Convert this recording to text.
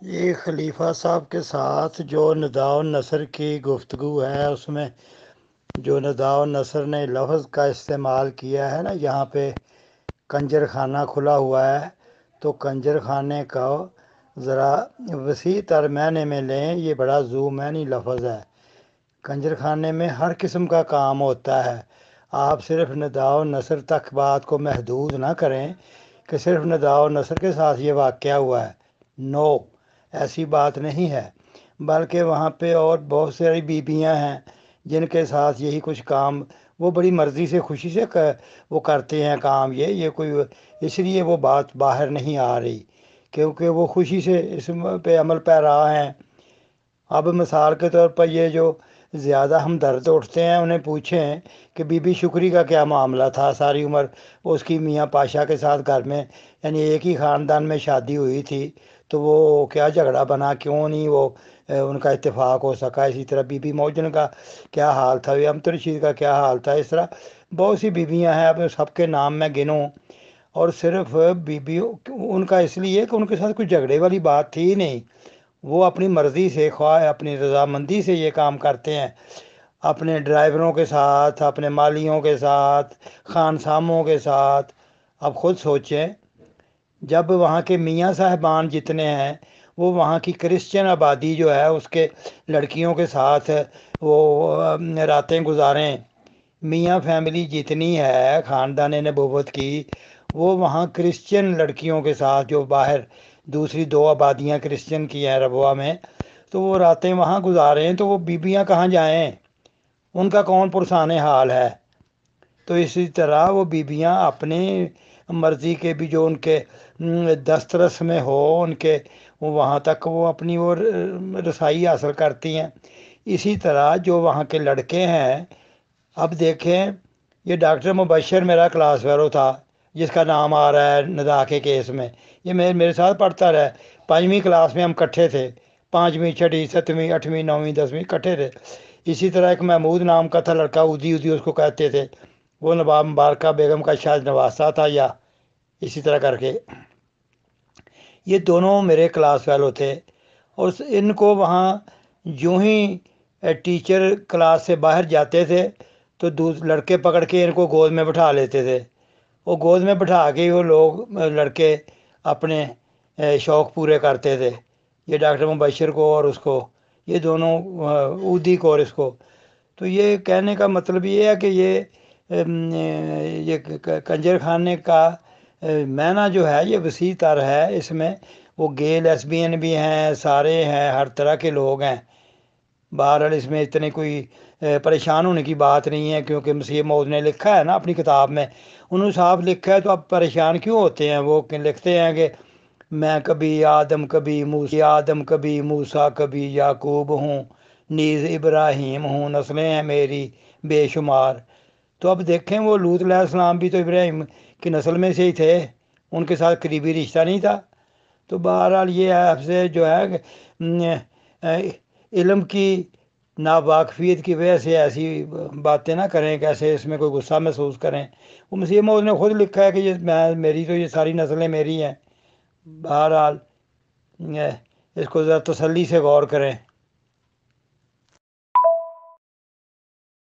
یہ خلیفہ صاحب کے ساتھ جو نداء النصر کی گفتگو ہے، اس میں جو نداء النصر نے لفظ کا استعمال کیا ہے نا، یہاں پہ کنجر خانہ کھلا ہوا ہے، تو کنجر خانے کا ذرا وسیع تر معنی میں لیں، یہ بڑا ذو معنی لفظ ہے۔ کنجر خانے میں ہر قسم کا کام ہوتا ہے۔ آپ صرف نداء النصر تک بات کو محدود نہ کریں کہ صرف نداء النصر کے ساتھ یہ واقعہ ہوا ہے۔ نو، ایسی بات نہیں ہے، بلکہ وہاں پہ اور بہت ساری بیبیاں ہیں جن کے ساتھ یہی کچھ کام وہ بڑی مرضی سے خوشی سے وہ کرتے ہیں کام، یہ کوئی اس لیے وہ بات باہر نہیں آ رہی، کیونکہ وہ خوشی سے اس پہ عمل پیرا ہیں۔ اب مثال کے طور پر یہ جو زیادہ ہمدرد اٹھتے ہیں انہیں پوچھیں کہ بی بی شکری کا کیا معاملہ تھا، ساری عمر اس کی میاں پاشا کے ساتھ گھر میں یعنی ایک ہی خاندان میں شادی ہوئی تھی، تو وہ کیا جھگڑا بنا، کیوں نہیں وہ ان کا اتفاق ہو سکا؟ اسی طرح بی بی موجن کا کیا حال تھا، امت رشید کا کیا حال تھا، اس طرح بہت سی بیویاں ہیں، اب سب کے نام میں گنوں، اور صرف بیویوں ان کا اس لیے کہ ان کے ساتھ کوئی جھگڑے والی بات تھی ہی نہیں، وہ اپنی مرضی سے خواہ اپنی رضامندی سے یہ کام کرتے ہیں، اپنے ڈرائیوروں کے ساتھ، اپنے مالیوں کے ساتھ، خانساموں کے ساتھ۔ اب خود سوچیں، جب وہاں کے میاں صاحبان جتنے ہیں وہ وہاں کی کرسچن آبادی جو ہے اس کے لڑکیوں کے ساتھ وہ راتیں گزاریں، میاں فیملی جتنی ہے خاندان نبوت کی، وہ وہاں کرسچن لڑکیوں کے ساتھ جو باہر دوسری دو آبادیاں کرسچن کی ہیں ربوہ میں، تو وہ راتیں وہاں گزاریں، تو وہ بیبیاں کہاں جائیں؟ ان کا کون پرسان حال ہے؟ تو اسی طرح وہ بیبیاں اپنی مرضی کے بھی جو ان کے دسترس میں ہو ان کے، وہ وہاں تک وہ اپنی وہ رسائی حاصل کرتی ہیں۔ اسی طرح جو وہاں کے لڑکے ہیں، اب دیکھیں، یہ ڈاکٹر مبشر میرا کلاس فیلو تھا جس کا نام آ رہا ہے ندا کے کیس میں، یہ میرے ساتھ پڑھتا رہا، 5ویں کلاس میں ہم کٹھے تھے، 5ویں 6ٹھی 7ویں 8ویں 9ویں 10ویں کٹھے تھے۔ اسی طرح ایک محمود نام کا تھا لڑکا، ادی ادی اس کو کہتے تھے، وہ نواب مبارکہ بیگم کا شاید نواسہ تھا یا اسی طرح کر کے، یہ دونوں میرے کلاس فیلو تھے، اور ان کو وہاں جو ہی ٹیچر کلاس سے باہر جاتے تھے تو لڑکے پکڑ کے ان کو گود میں بٹھا لیتے تھے، وہ گود میں بٹھا کے وہ لوگ لڑکے اپنے شوق پورے کرتے تھے، یہ ڈاکٹر مبشر کو اور اس کو، یہ دونوں اودی کو اور اس کو۔ تو یہ کہنے کا مطلب یہ ہے کہ یہ کنجر خانے کا معنی جو ہے یہ وسیع تر ہے، اس میں وہ گے لیسبین بھی ہیں، سارے ہیں، ہر طرح کے لوگ ہیں۔ بہرحال اس میں اتنے کوئی پریشان ہونے کی بات نہیں ہے، کیونکہ مسیح موعود نے لکھا ہے نا اپنی کتاب میں، انہوں نے صاف لکھا ہے، تو اب پریشان کیوں ہوتے ہیں؟ وہ لکھتے ہیں کہ میں کبھی آدم کبھی موسیٰ کبھی یعقوب ہوں، نیز ابراہیم ہوں، نسلیں ہیں میری بے شمار۔ تو اب دیکھیں، وہ لوط علیہ السلام بھی تو ابراہیم کی نسل میں سے ہی تھے، ان کے ساتھ قریبی رشتہ نہیں تھا۔ تو بہرحال یہ آپ سے جو ہے کہ علم کی ناواقفیت کی وجہ سے ایسی باتیں نہ کریں کہ ایسے اس میں کوئی غصہ محسوس کریں۔ وہ مسیح موعود نے خود لکھا ہے کہ میری تو یہ ساری نسلیں میری ہیں۔ بہرحال اس کو ذرا تسلی سے غور کریں۔